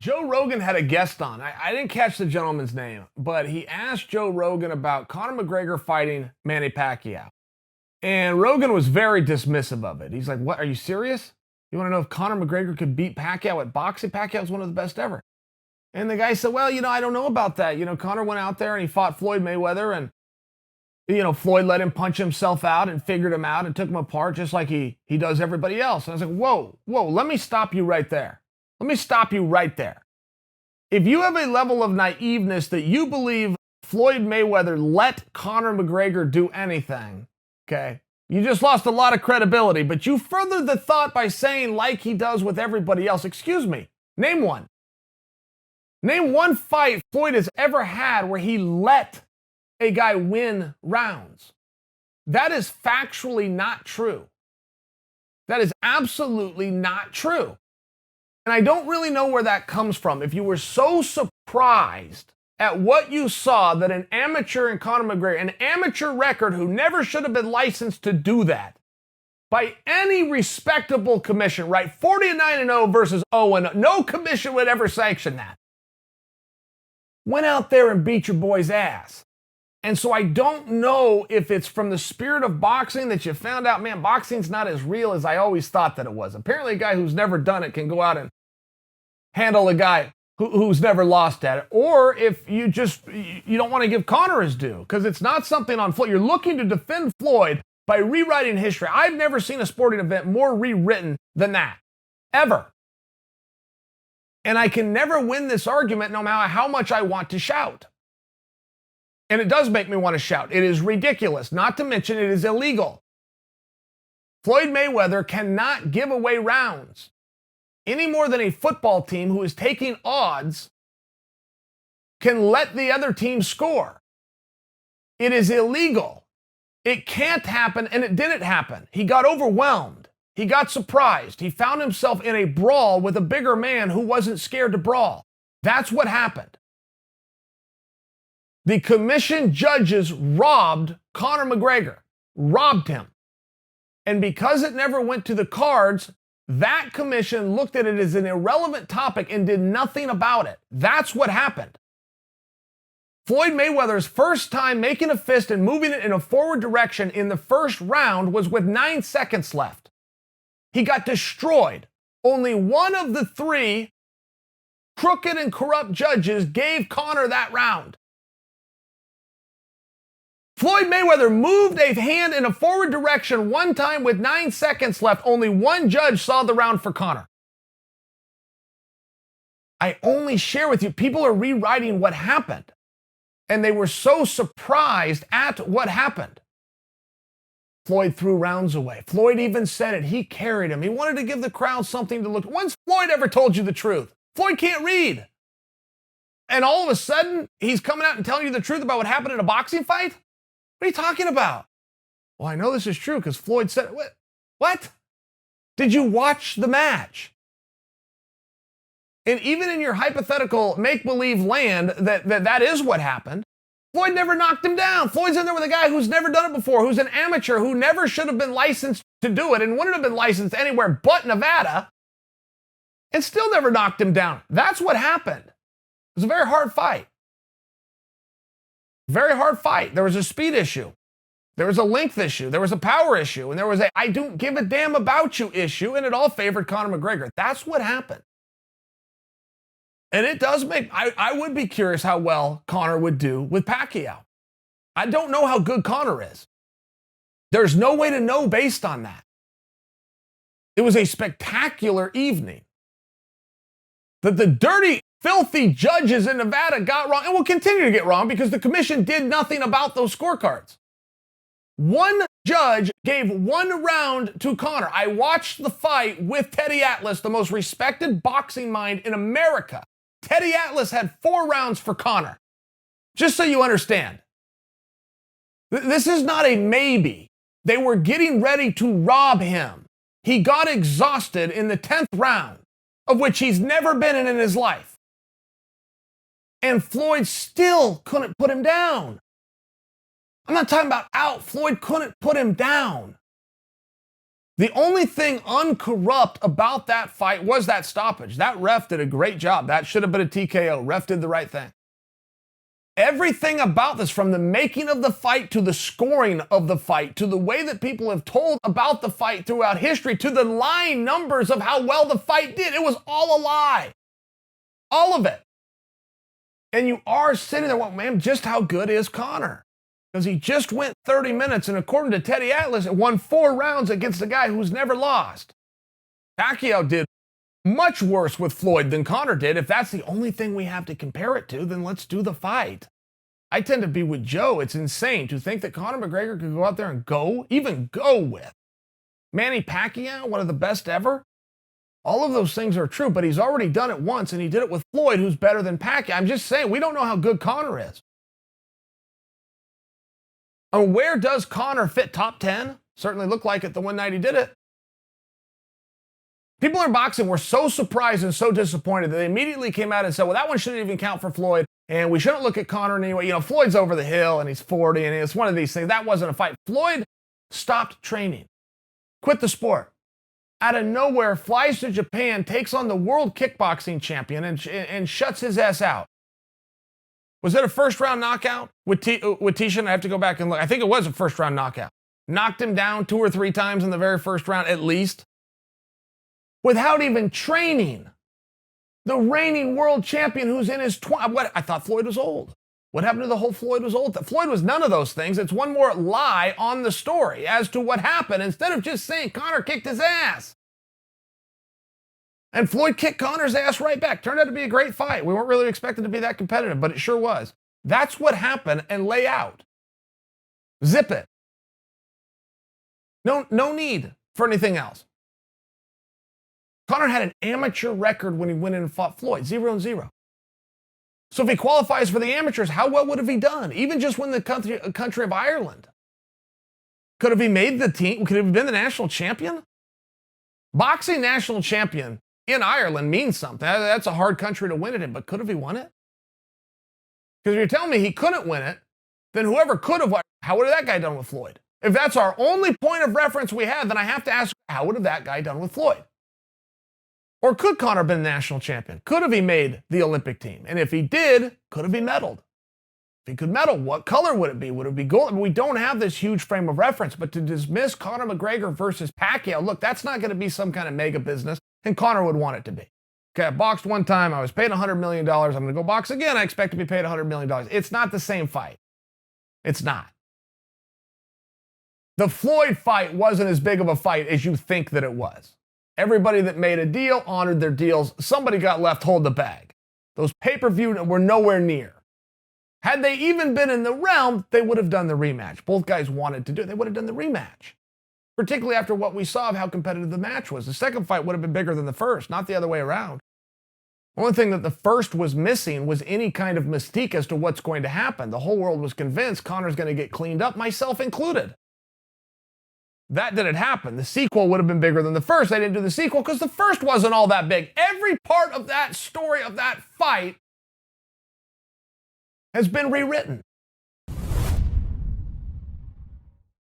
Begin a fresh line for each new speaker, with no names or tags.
Joe Rogan had a guest on. I didn't catch the gentleman's name, but he asked Joe Rogan about Conor McGregor fighting Manny Pacquiao. And Rogan was very dismissive of it. He's like, "What? Are you serious? You want to know if Conor McGregor could beat Pacquiao at boxing? Pacquiao's one of the best ever." And the guy said, "Well, I don't know about that. Conor went out there and he fought Floyd Mayweather, and Floyd let him punch himself out and figured him out and took him apart just like he does everybody else." And I was like, whoa, let me stop you right there. Let me stop you right there. If you have a level of naiveness that you believe Floyd Mayweather let Conor McGregor do anything, okay, you just lost a lot of credibility. But you furthered the thought by saying, like he does with everybody else. Excuse me, name one. Name one fight Floyd has ever had where he let a guy win rounds. That is factually not true. That is absolutely not true. And I don't really know where that comes from. If you were so surprised at what you saw that an amateur in Conor McGregor, an amateur record who never should have been licensed to do that, by any respectable commission, right? 49-0 versus 0-0. No commission would ever sanction that. Went out there and beat your boy's ass. And so I don't know if it's from the spirit of boxing that you found out, man, boxing's not as real as I always thought that it was. Apparently a guy who's never done it can go out and handle a guy who's never lost at it. Or if you don't want to give Conor his due, because it's not something on Floyd. You're looking to defend Floyd by rewriting history. I've never seen a sporting event more rewritten than that, ever. And I can never win this argument no matter how much I want to shout. And it does make me want to shout. It is ridiculous. Not to mention it is illegal. Floyd Mayweather cannot give away rounds any more than a football team who is taking odds can let the other team score. It is illegal. It can't happen, and it didn't happen. He got overwhelmed. He got surprised. He found himself in a brawl with a bigger man who wasn't scared to brawl. That's what happened. The commission judges robbed Conor McGregor, robbed him. And because it never went to the cards, that commission looked at it as an irrelevant topic and did nothing about it. That's what happened. Floyd Mayweather's first time making a fist and moving it in a forward direction in the first round was with 9 seconds left. He got destroyed. Only one of the three crooked and corrupt judges gave Conor that round. Floyd Mayweather moved a hand in a forward direction one time with 9 seconds left. Only one judge saw the round for Conor. I only share with you, people are rewriting what happened. And they were so surprised at what happened. Floyd threw rounds away. Floyd even said it. He carried him. He wanted to give the crowd something to look. When's Floyd ever told you the truth? Floyd can't read. And all of a sudden, he's coming out and telling you the truth about what happened in a boxing fight? What are you talking about? Well, I know this is true because Floyd said it. What? Did you watch the match? And even in your hypothetical make-believe land that is what happened, Floyd never knocked him down. Floyd's in there with a guy who's never done it before, who's an amateur, who never should have been licensed to do it and wouldn't have been licensed anywhere but Nevada, and still never knocked him down. That's what happened. It was a very hard fight. Very hard fight. There was a speed issue. There was a length issue. There was a power issue. And there was a I don't give a damn about you issue. And it all favored Conor McGregor. That's what happened. And it does make, I would be curious how well Conor would do with Pacquiao. I don't know how good Conor is. There's no way to know based on that. It was a spectacular evening that the dirty, filthy judges in Nevada got wrong and will continue to get wrong because the commission did nothing about those scorecards. One judge gave one round to Conor. I watched the fight with Teddy Atlas, the most respected boxing mind in America. Teddy Atlas had 4 rounds for Conor. Just so you understand. This is not a maybe. They were getting ready to rob him. He got exhausted in the 10th round, of which he's never been in his life. And Floyd still couldn't put him down. I'm not talking about out. Floyd couldn't put him down. The only thing uncorrupt about that fight was that stoppage. That ref did a great job. That should have been a TKO. Ref did the right thing. Everything about this, from the making of the fight to the scoring of the fight, to the way that people have told about the fight throughout history, to the lying numbers of how well the fight did, it was all a lie. All of it. And you are sitting there, well, man, just how good is Conor? Because he just went 30 minutes, and according to Teddy Atlas, it won 4 rounds against a guy who's never lost. Pacquiao did much worse with Floyd than Conor did. If that's the only thing we have to compare it to, then let's do the fight. I tend to be with Joe. It's insane to think that Conor McGregor could go out there and even go with Manny Pacquiao, one of the best ever. All of those things are true, but he's already done it once, and he did it with Floyd, who's better than Pacquiao. I'm just saying, we don't know how good Conor is. And where does Conor fit? Top 10? Certainly looked like it the one night he did it. People in boxing were so surprised and so disappointed that they immediately came out and said, well, that one shouldn't even count for Floyd, and we shouldn't look at Conor in any way. You know, Floyd's over the hill, and he's 40, and it's one of these things. That wasn't a fight. Floyd stopped training, quit the sport. Out of nowhere, flies to Japan, takes on the world kickboxing champion, and shuts his ass out. Was it a first-round knockout with Tishin? I have to go back and look. I think it was a first-round knockout. Knocked him down 2 or 3 times in the very first round, at least. Without even training. The reigning world champion who's in his 20s. I thought Floyd was old. What happened to the whole Floyd was old? Floyd was none of those things. It's one more lie on the story as to what happened, instead of just saying Conor kicked his ass. And Floyd kicked Conor's ass right back. Turned out to be a great fight. We weren't really expected to be that competitive, but it sure was. That's what happened, and lay out. Zip it. No need for anything else. Conor had an amateur record when he went in and fought Floyd, 0-0. So if he qualifies for the amateurs, how well would have he done? Even just win the country of Ireland. Could have he made the team? Could have he been the national champion? Boxing national champion in Ireland means something. That's a hard country to win it in, but could have he won it? Because if you're telling me he couldn't win it, then whoever could have won, how would have that guy done with Floyd? If that's our only point of reference we have, then I have to ask, how would have that guy done with Floyd? Or could Conor have been national champion? Could have he made the Olympic team? And if he did, could have he medaled? If he could medal, what color would it be? Would it be gold? I mean, we don't have this huge frame of reference, but to dismiss Conor McGregor versus Pacquiao, look, that's not going to be some kind of mega business, and Conor would want it to be. Okay, I boxed one time, I was paid $100 million, I'm going to go box again, I expect to be paid $100 million. It's not the same fight. It's not. The Floyd fight wasn't as big of a fight as you think that it was. Everybody that made a deal honored their deals. Somebody got left holding the bag. Those pay-per-view were nowhere near. Had they even been in the realm, they would have done the rematch. Both guys wanted to do it. They would have done the rematch. Particularly after what we saw of how competitive the match was. The second fight would have been bigger than the first, not the other way around. The only thing that the first was missing was any kind of mystique as to what's going to happen. The whole world was convinced Conor's going to get cleaned up, myself included. That didn't happen. The sequel would have been bigger than the first. They didn't do the sequel because the first wasn't all that big. Every part of that story, of that fight, has been rewritten.